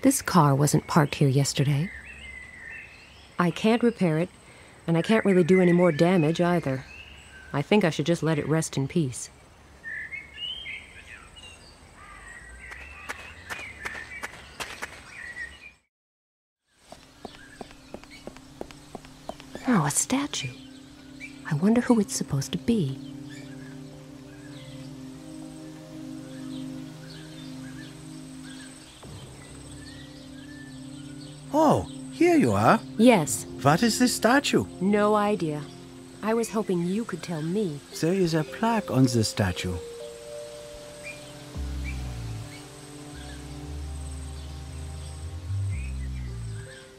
This car wasn't parked here yesterday. I can't repair it, and I can't really do any more damage either. I think I should just let it rest in peace. Oh, a statue. I wonder who it's supposed to be. Oh, here you are. Yes. What is this statue? No idea. I was hoping you could tell me. There is a plaque on the statue.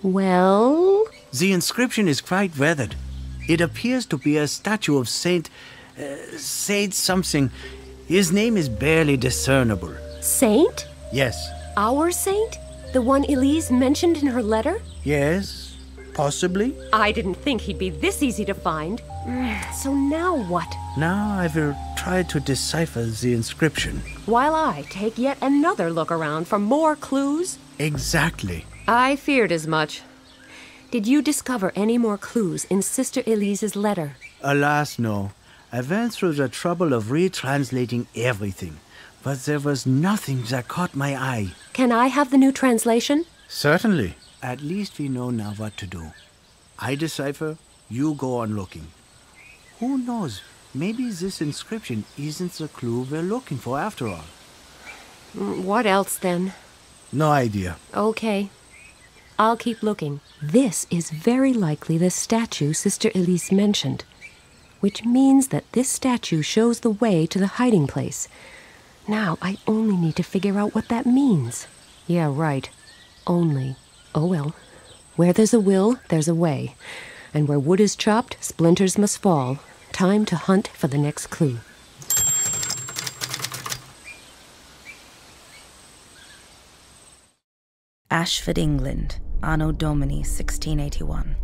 Well? The inscription is quite weathered. It appears to be a statue of Saint something. His name is barely discernible. Saint? Yes. Our saint? The one Elise mentioned in her letter? Yes, possibly. I didn't think he'd be this easy to find. So now what? Now I will try to decipher the inscription. While I take yet another look around for more clues? Exactly. I feared as much. Did you discover any more clues in Sister Elise's letter? Alas, no. I went through the trouble of retranslating everything, but there was nothing that caught my eye. Can I have the new translation? Certainly. At least we know now what to do. I decipher, you go on looking. Who knows? Maybe this inscription isn't the clue we're looking for after all. What else then? No idea. Okay. I'll keep looking. This is very likely the statue Sister Elise mentioned, which means that this statue shows the way to the hiding place. Now, I only need to figure out what that means. Yeah, right. Only. Oh well. Where there's a will, there's a way. And where wood is chopped, splinters must fall. Time to hunt for the next clue. Ashford, England, Anno Domini 1681.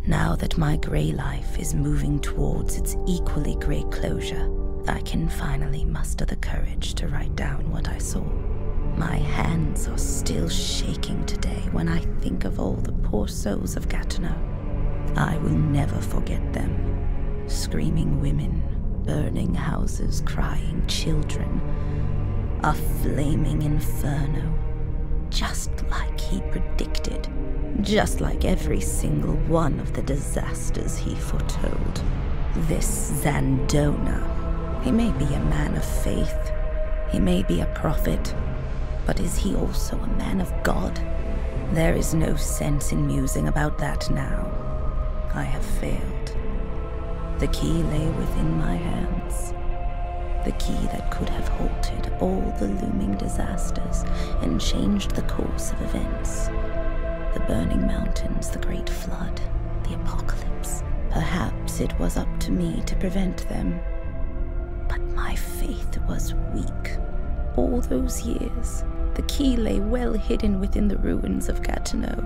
Now that my grey life is moving towards its equally grey closure, I can finally muster the courage to write down what I saw. My hands are still shaking today when I think of all the poor souls of Gatineau. I will never forget them. Screaming women, burning houses, crying children. A flaming inferno. Just like he predicted. Just like every single one of the disasters he foretold. This Zandona, he may be a man of faith. He may be a prophet. But is he also a man of God? There is no sense in musing about that now. I have failed. The key lay within my hands. The key that could have halted all the looming disasters and changed the course of events. The burning mountains, the great flood, the apocalypse. Perhaps it was up to me to prevent them. But my faith was weak. All those years, the key lay well hidden within the ruins of Gatineau,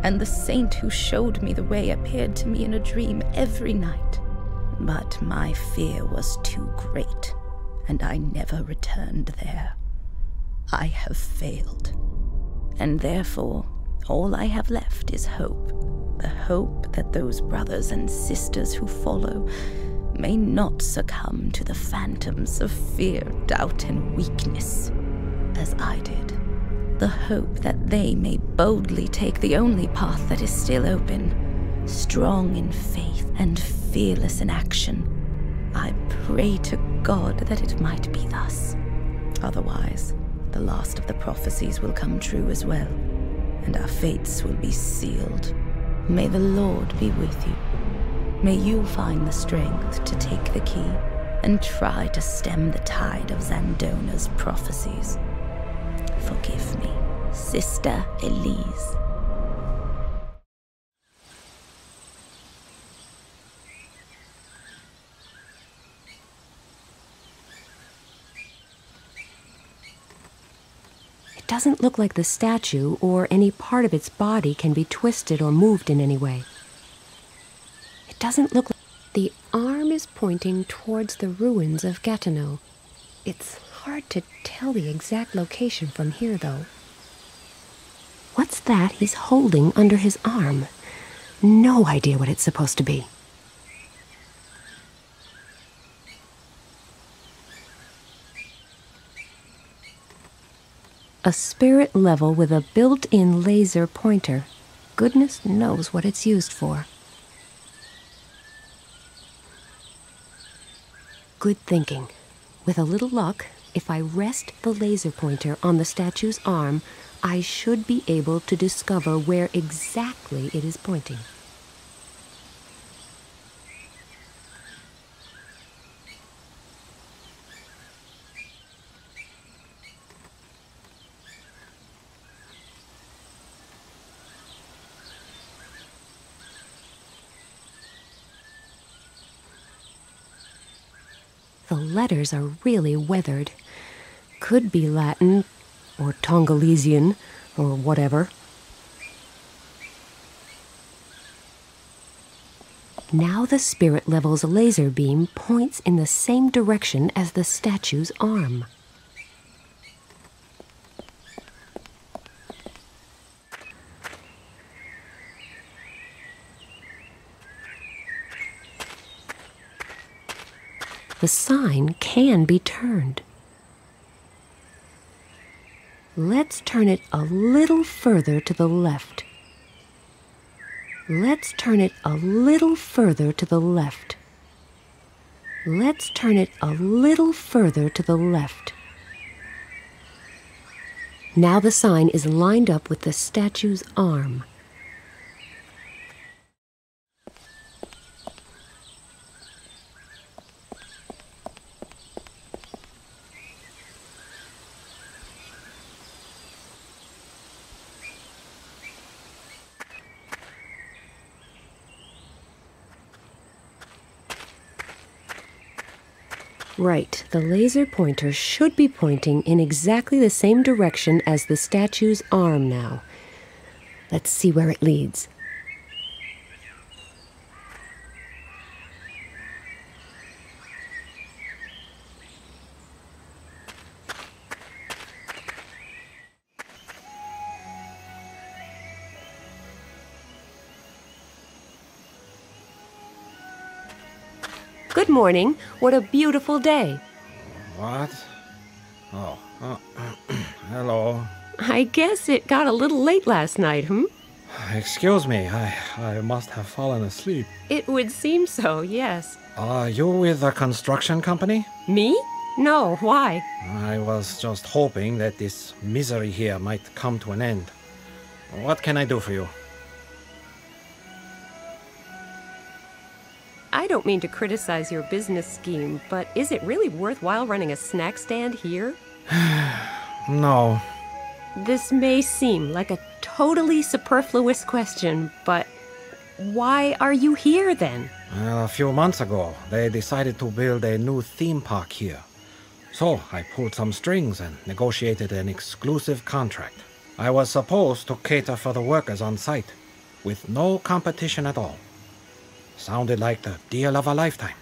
and the saint who showed me the way appeared to me in a dream every night. But my fear was too great, and I never returned there. I have failed, and therefore all I have left is hope. The hope that those brothers and sisters who follow may not succumb to the phantoms of fear, doubt, and weakness, as I did. The hope that they may boldly take the only path that is still open, strong in faith and fearless in action. I pray to God that it might be thus. Otherwise, the last of the prophecies will come true as well, and our fates will be sealed. May the Lord be with you. May you find the strength to take the key and try to stem the tide of Zandona's prophecies. Forgive me, Sister Elise. It doesn't look like the statue or any part of its body can be twisted or moved in any way. It doesn't look like... The arm is pointing towards the ruins of Gatineau. It's hard to tell the exact location from here, though. What's that he's holding under his arm? No idea what it's supposed to be. A spirit level with a built-in laser pointer. Goodness knows what it's used for. Good thinking. With a little luck, if I rest the laser pointer on the statue's arm, I should be able to discover where exactly it is pointing. The letters are really weathered. Could be Latin, or Tongolesian, or whatever. Now the spirit level's laser beam points in the same direction as the statue's arm. The sign can be turned. Let's turn it a little further to the left. Let's turn it a little further to the left. Let's turn it a little further to the left. Now the sign is lined up with the statue's arm. Right, the laser pointer should be pointing in exactly the same direction as the statue's arm now. Let's see where it leads. Good morning. What a beautiful day. What? Oh, hello. I guess it got a little late last night, Excuse me, I must have fallen asleep. It would seem so, yes. Are you with the construction company? Me? No, why? I was just hoping that this misery here might come to an end. What can I do for you? I don't mean to criticize your business scheme, but is it really worthwhile running a snack stand here? No. This may seem like a totally superfluous question, but why are you here then? Well, a few months ago, they decided to build a new theme park here. So I pulled some strings and negotiated an exclusive contract. I was supposed to cater for the workers on site, with no competition at all. Sounded like the deal of a lifetime.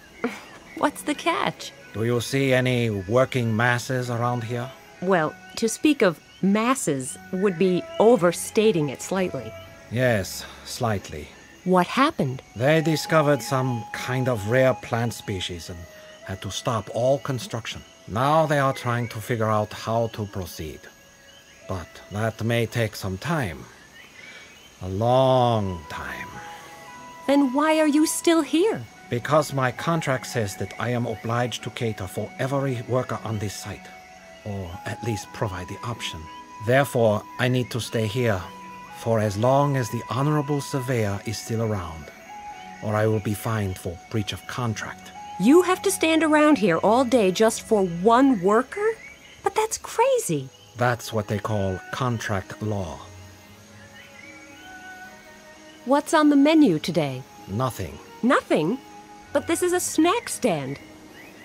What's the catch? Do you see any working masses around here? Well, to speak of masses would be overstating it slightly. Yes, slightly. What happened? They discovered some kind of rare plant species and had to stop all construction. Now they are trying to figure out how to proceed. But that may take some time. A long time. Then why are you still here? Because my contract says that I am obliged to cater for every worker on this site, or at least provide the option. Therefore, I need to stay here for as long as the Honorable Surveyor is still around, or I will be fined for breach of contract. You have to stand around here all day just for one worker? But that's crazy. That's what they call contract law. What's on the menu today? Nothing. Nothing? But this is a snack stand.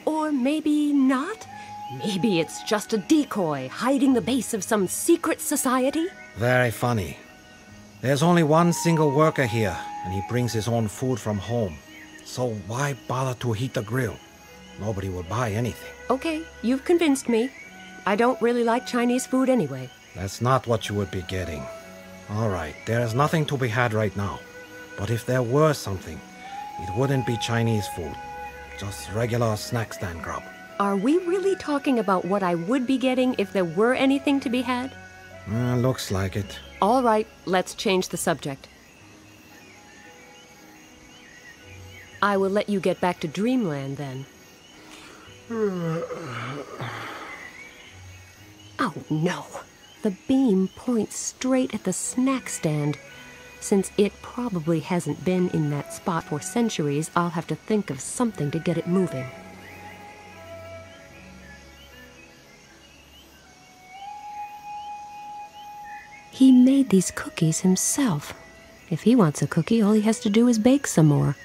Or maybe not? Maybe it's just a decoy hiding the base of some secret society? Very funny. There's only one single worker here, and he brings his own food from home. So why bother to heat the grill? Nobody will buy anything. Okay, you've convinced me. I don't really like Chinese food anyway. That's not what you would be getting. All right, there is nothing to be had right now. But if there were something, it wouldn't be Chinese food. Just regular snack stand grub. Are we really talking about what I would be getting if there were anything to be had? Looks like it. All right, let's change the subject. I will let you get back to Dreamland then. Oh no! The beam points straight at the snack stand. Since it probably hasn't been in that spot for centuries, I'll have to think of something to get it moving. He made these cookies himself. If he wants a cookie, all he has to do is bake some more.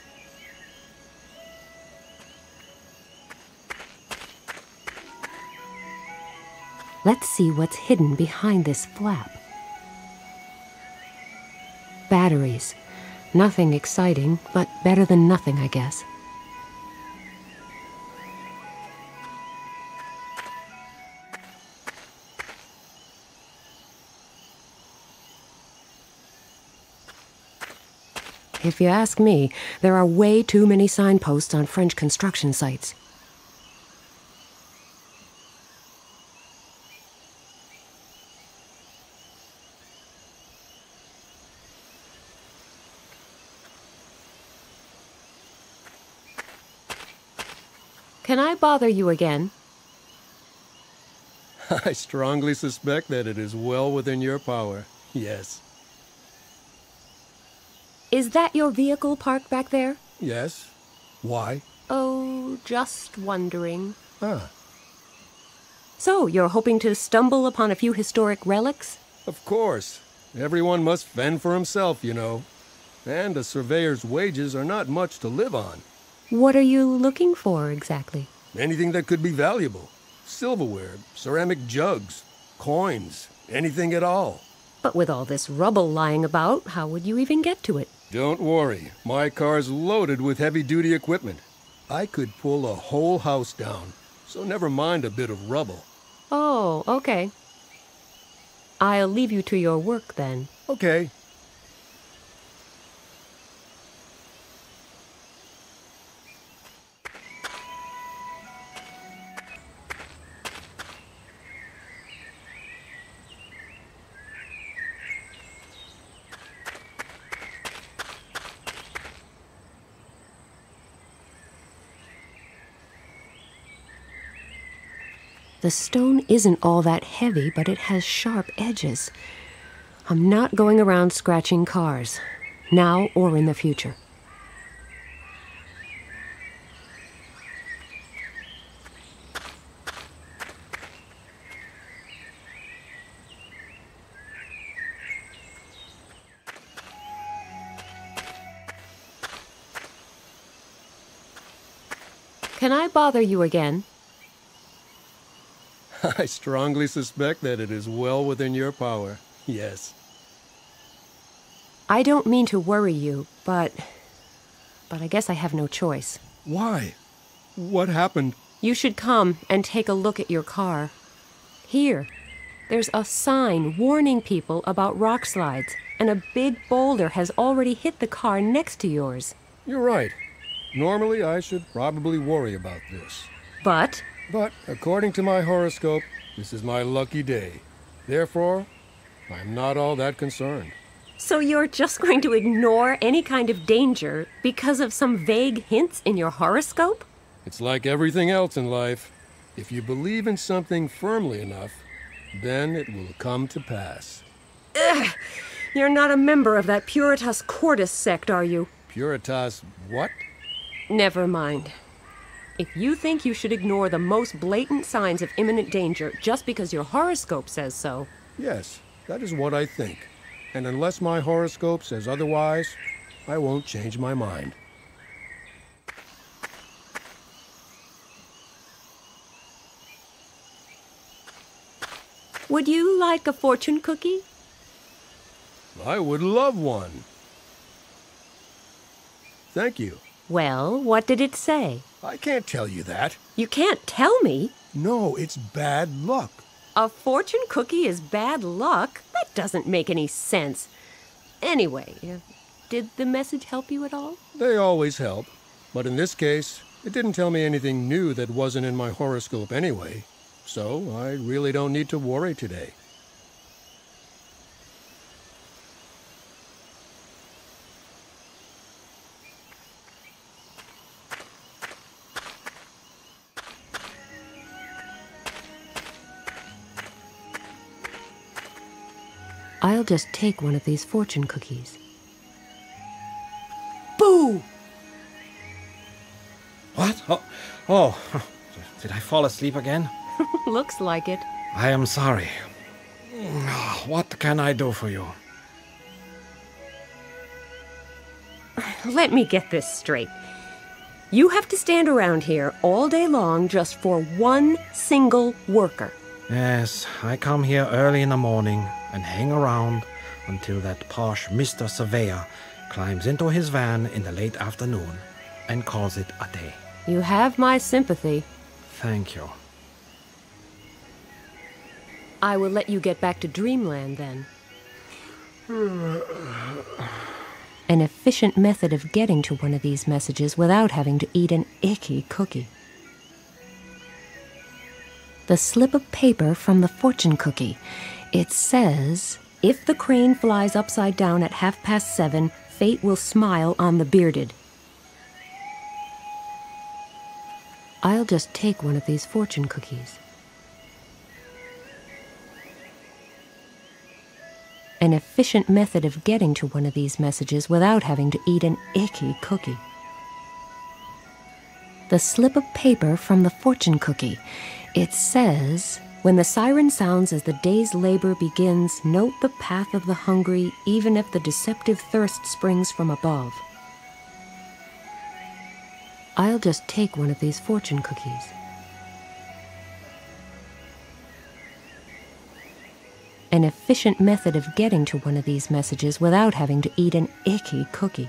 Let's see what's hidden behind this flap. Batteries. Nothing exciting, but better than nothing, I guess. If you ask me, there are way too many signposts on French construction sites. Can I bother you again? I strongly suspect that it is well within your power, yes. Is that your vehicle parked back there? Yes. Why? Oh, just wondering. Ah. So, you're hoping to stumble upon a few historic relics? Of course. Everyone must fend for himself, you know. And a surveyor's wages are not much to live on. What are you looking for, exactly? Anything that could be valuable. Silverware, ceramic jugs, coins, anything at all. But with all this rubble lying about, how would you even get to it? Don't worry. My car's loaded with heavy-duty equipment. I could pull a whole house down, so never mind a bit of rubble. Oh, okay. I'll leave you to your work, then. Okay. The stone isn't all that heavy, but it has sharp edges. I'm not going around scratching cars, now or in the future. Can I bother you again? I strongly suspect that it is well within your power, yes. I don't mean to worry you, but I guess I have no choice. Why? What happened? You should come and take a look at your car. Here, there's a sign warning people about rock slides, and a big boulder has already hit the car next to yours. You're right. Normally, I should probably worry about this. But according to my horoscope, this is my lucky day. Therefore, I'm not all that concerned. so you're just going to ignore any kind of danger because of some vague hints in your horoscope? It's like everything else in life. If you believe in something firmly enough, then it will come to pass. Ugh! You're not a member of that Puritas Cordis sect, are you? Puritas what? Never mind. If you think you should ignore the most blatant signs of imminent danger just because your horoscope says so... Yes, that is what I think. And unless my horoscope says otherwise, I won't change my mind. Would you like a fortune cookie? I would love one. Thank you. Well, what did it say? I can't tell you that. You can't tell me. No, it's bad luck. A fortune cookie is bad luck? That doesn't make any sense. Anyway, did the message help you at all? They always help. But in this case, it didn't tell me anything new that wasn't in my horoscope anyway. So I really don't need to worry today. I'll just take one of these fortune cookies. Boo! What? Oh, did I fall asleep again? Looks like it. I am sorry. What can I do for you? Let me get this straight. You have to stand around here all day long just for one single worker. Yes, I come here early in the morning and hang around until that posh Mr. Surveyor climbs into his van in the late afternoon and calls it a day. You have my sympathy. Thank you. I will let you get back to Dreamland then. An efficient method of getting to one of these messages without having to eat an icky cookie. The slip of paper from the fortune cookie. It says, if the crane flies upside down at 7:30, fate will smile on the bearded. I'll just take one of these fortune cookies. An efficient method of getting to one of these messages without having to eat an icky cookie. The slip of paper from the fortune cookie. It says, when the siren sounds as the day's labor begins, note the path of the hungry, even if the deceptive thirst springs from above. I'll just take one of these fortune cookies. An efficient method of getting to one of these messages without having to eat an icky cookie.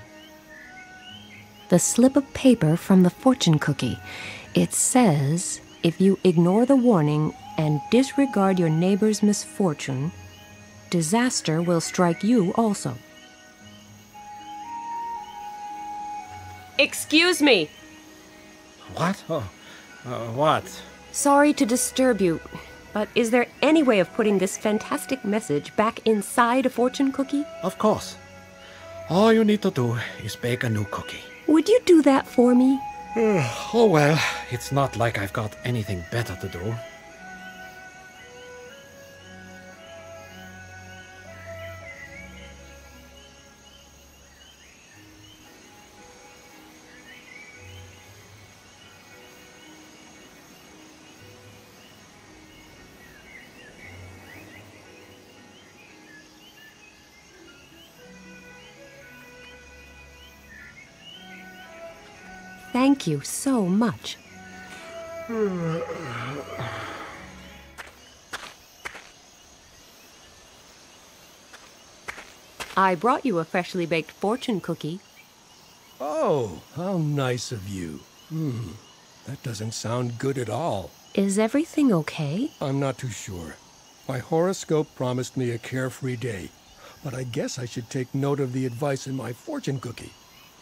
The slip of paper from the fortune cookie. It says, if you ignore the warning and disregard your neighbor's misfortune, disaster will strike you also. Excuse me. What? What? Sorry to disturb you, but is there any way of putting this fantastic message back inside a fortune cookie? Of course. All you need to do is bake a new cookie. Would you do that for me? Oh well, it's not like I've got anything better to do. Thank you so much. I brought you a freshly baked fortune cookie. Oh, how nice of you. That doesn't sound good at all. Is everything okay? I'm not too sure. My horoscope promised me a carefree day, but I guess I should take note of the advice in my fortune cookie.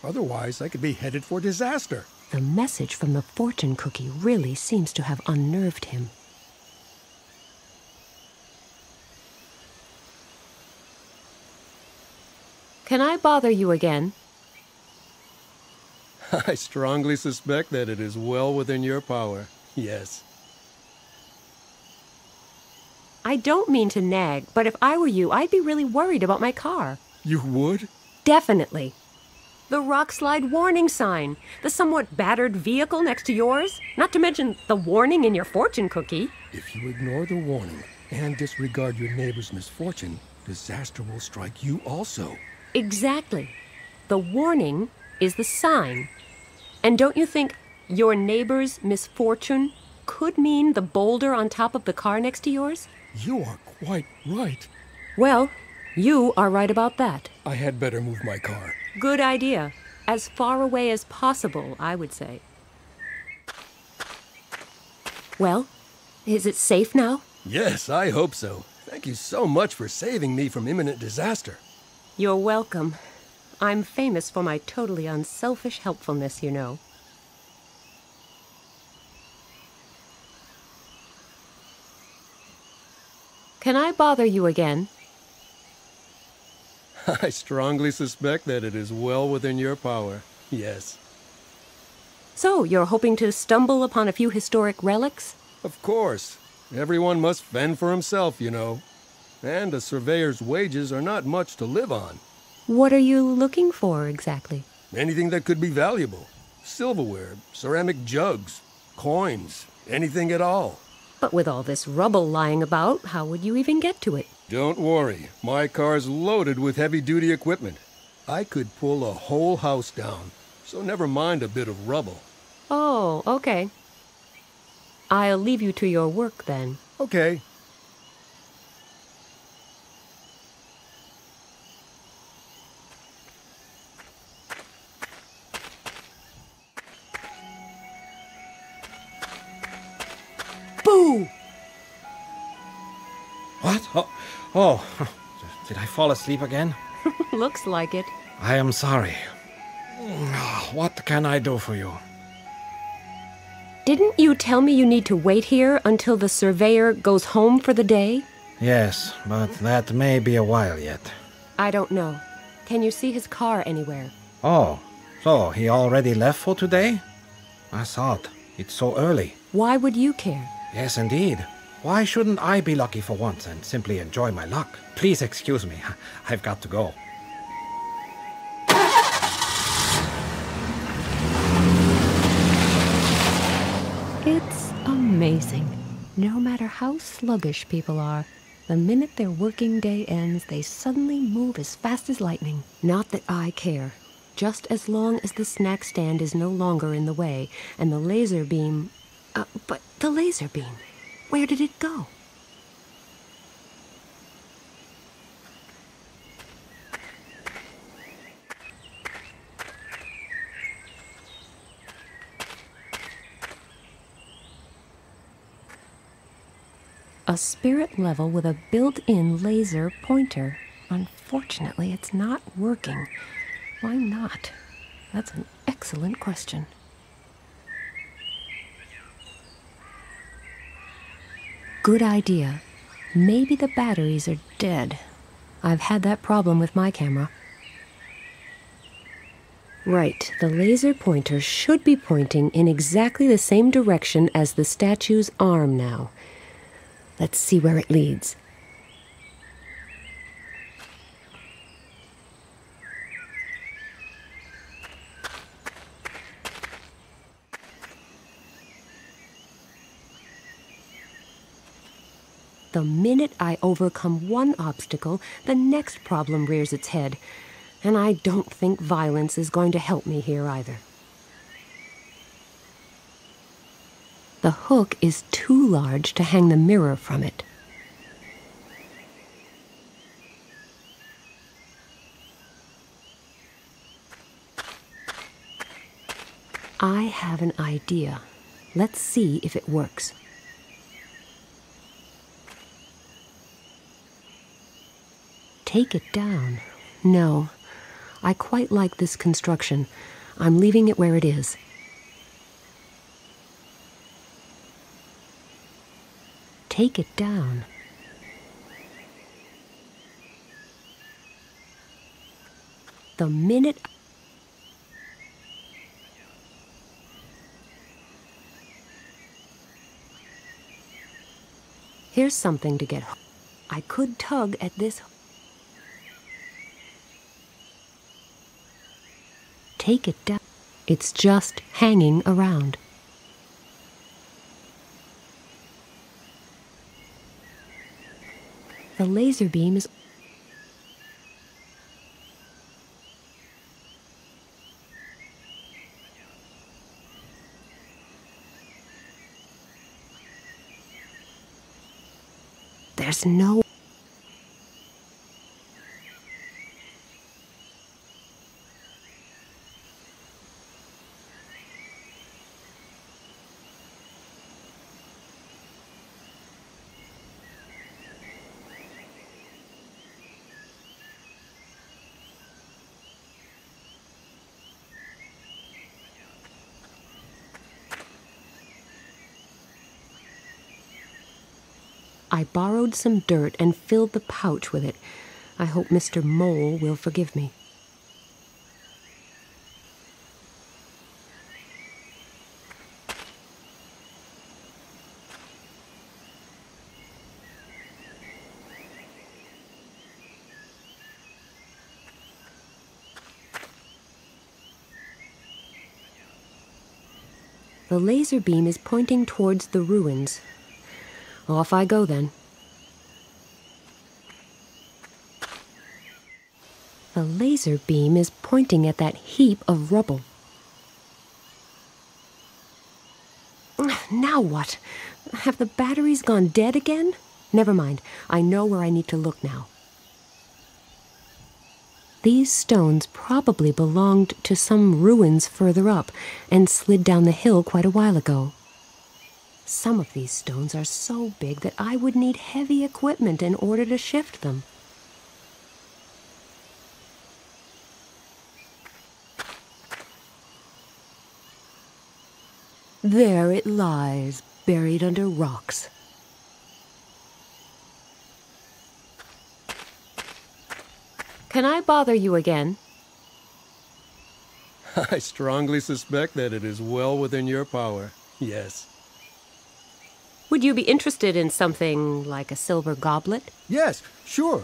Otherwise, I could be headed for disaster. The message from the fortune cookie really seems to have unnerved him. Can I bother you again? I strongly suspect that it is well within your power. Yes. I don't mean to nag, but if I were you, I'd be really worried about my car. You would? Definitely. The rock slide warning sign, the somewhat battered vehicle next to yours, not to mention the warning in your fortune cookie. If you ignore the warning and disregard your neighbor's misfortune, disaster will strike you also. Exactly. The warning is the sign. And don't you think your neighbor's misfortune could mean the boulder on top of the car next to yours? You are quite right. Well, you are right about that. I had better move my car. Good idea. As far away as possible, I would say. Well, is it safe now? Yes, I hope so. Thank you so much for saving me from imminent disaster. You're welcome. I'm famous for my totally unselfish helpfulness, you know. Can I bother you again? I strongly suspect that it is well within your power. Yes. So, you're hoping to stumble upon a few historic relics? Of course. Everyone must fend for himself, you know. And a surveyor's wages are not much to live on. What are you looking for, exactly? Anything that could be valuable. Silverware, ceramic jugs, coins, anything at all. But with all this rubble lying about, how would you even get to it? Don't worry. My car's loaded with heavy-duty equipment. I could pull a whole house down, so never mind a bit of rubble. Oh, okay. I'll leave you to your work, then. Okay. Boo! What? Oh, did I fall asleep again? Looks like it. I am sorry. What can I do for you? Didn't you tell me you need to wait here until the surveyor goes home for the day? Yes, but that may be a while yet. I don't know. Can you see his car anywhere? Oh, so he already left for today? I thought. It's so early. Why would you care? Yes, indeed. Why shouldn't I be lucky for once and simply enjoy my luck? Please excuse me. I've got to go. It's amazing. No matter how sluggish people are, the minute their working day ends, they suddenly move as fast as lightning. Not that I care. Just as long as the snack stand is no longer in the way, and the laser beam... but the laser beam, where did it go? A spirit level with a built-in laser pointer. Unfortunately, it's not working. Why not? That's an excellent question. Good idea. Maybe the batteries are dead. I've had that problem with my camera. Right, the laser pointer should be pointing in exactly the same direction as the statue's arm now. Let's see where it leads. The minute I overcome one obstacle, the next problem rears its head. And I don't think violence is going to help me here either. The hook is too large to hang the mirror from it. I have an idea. Let's see if it works. Take it down. No, I quite like this construction. I'm leaving it where it is. Take it down. The minute... Here's something to get... I could tug at this... Take it down. It's just hanging around. The laser beam is... There's no... I borrowed some dirt and filled the pouch with it. I hope Mr. Mole will forgive me. The laser beam is pointing towards the ruins. Off I go, then. The laser beam is pointing at that heap of rubble. Now what? Have the batteries gone dead again? Never mind. I know where I need to look now. These stones probably belonged to some ruins further up and slid down the hill quite a while ago. Some of these stones are so big that I would need heavy equipment in order to shift them. There it lies, buried under rocks. Can I bother you again? I strongly suspect that it is well within your power, yes. Would you be interested in something like a silver goblet? Yes, sure.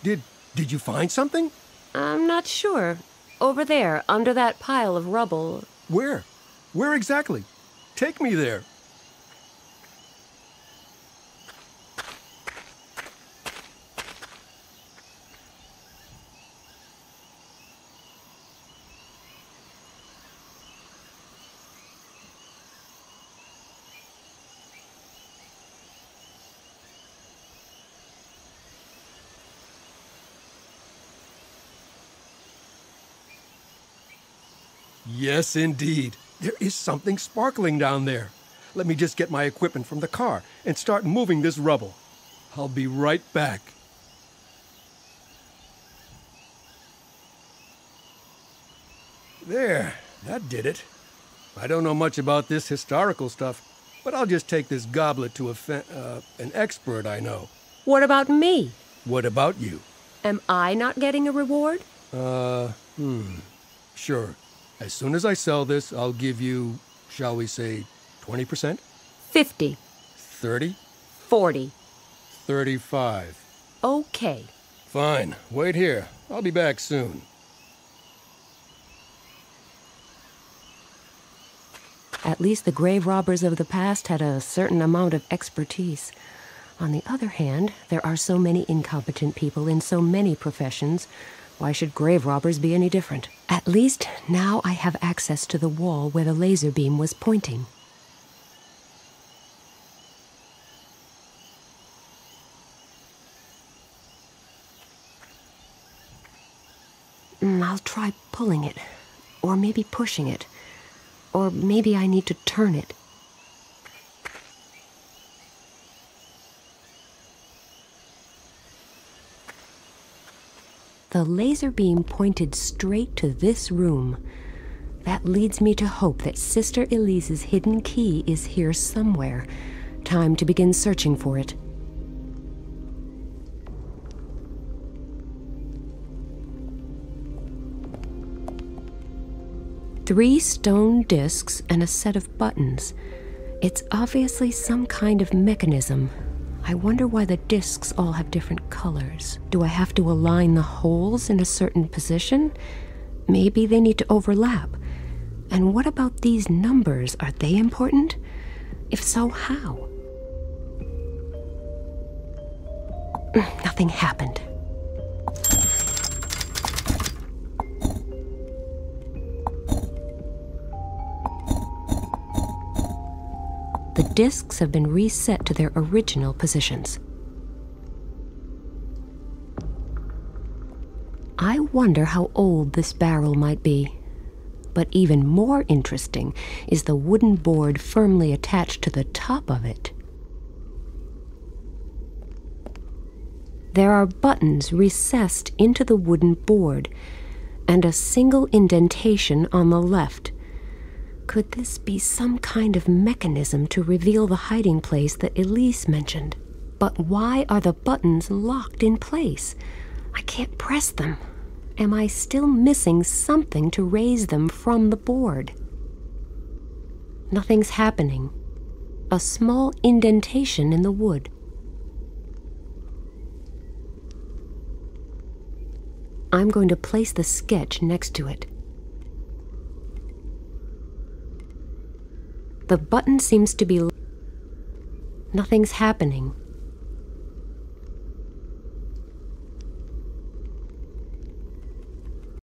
Did you find something? I'm not sure. Over there, under that pile of rubble. Where? Where exactly? Take me there. Yes, indeed. There is something sparkling down there. Let me just get my equipment from the car and start moving this rubble. I'll be right back. There, that did it. I don't know much about this historical stuff, but I'll just take this goblet to an expert I know. What about me? What about you? Am I not getting a reward? Sure. As soon as I sell this, I'll give you, shall we say, 20%? 50. 30? 40. 35. Okay. Fine. Wait here. I'll be back soon. At least the grave robbers of the past had a certain amount of expertise. On the other hand, there are so many incompetent people in so many professions. Why should grave robbers be any different? At least now I have access to the wall where the laser beam was pointing. I'll try pulling it, or maybe pushing it, or maybe I need to turn it. The laser beam pointed straight to this room. That leads me to hope that Sister Elise's hidden key is here somewhere. Time to begin searching for it. Three stone discs and a set of buttons. It's obviously some kind of mechanism. I wonder why the discs all have different colors. Do I have to align the holes in a certain position? Maybe they need to overlap. And what about these numbers? Are they important? If so, how? Nothing happened. The discs have been reset to their original positions. I wonder how old this barrel might be. But even more interesting is the wooden board firmly attached to the top of it. There are buttons recessed into the wooden board and a single indentation on the left. Could this be some kind of mechanism to reveal the hiding place that Elise mentioned? But why are the buttons locked in place? I can't press them. Am I still missing something to raise them from the board? Nothing's happening. A small indentation in the wood. I'm going to place the sketch next to it. The button seems to be... Nothing's happening.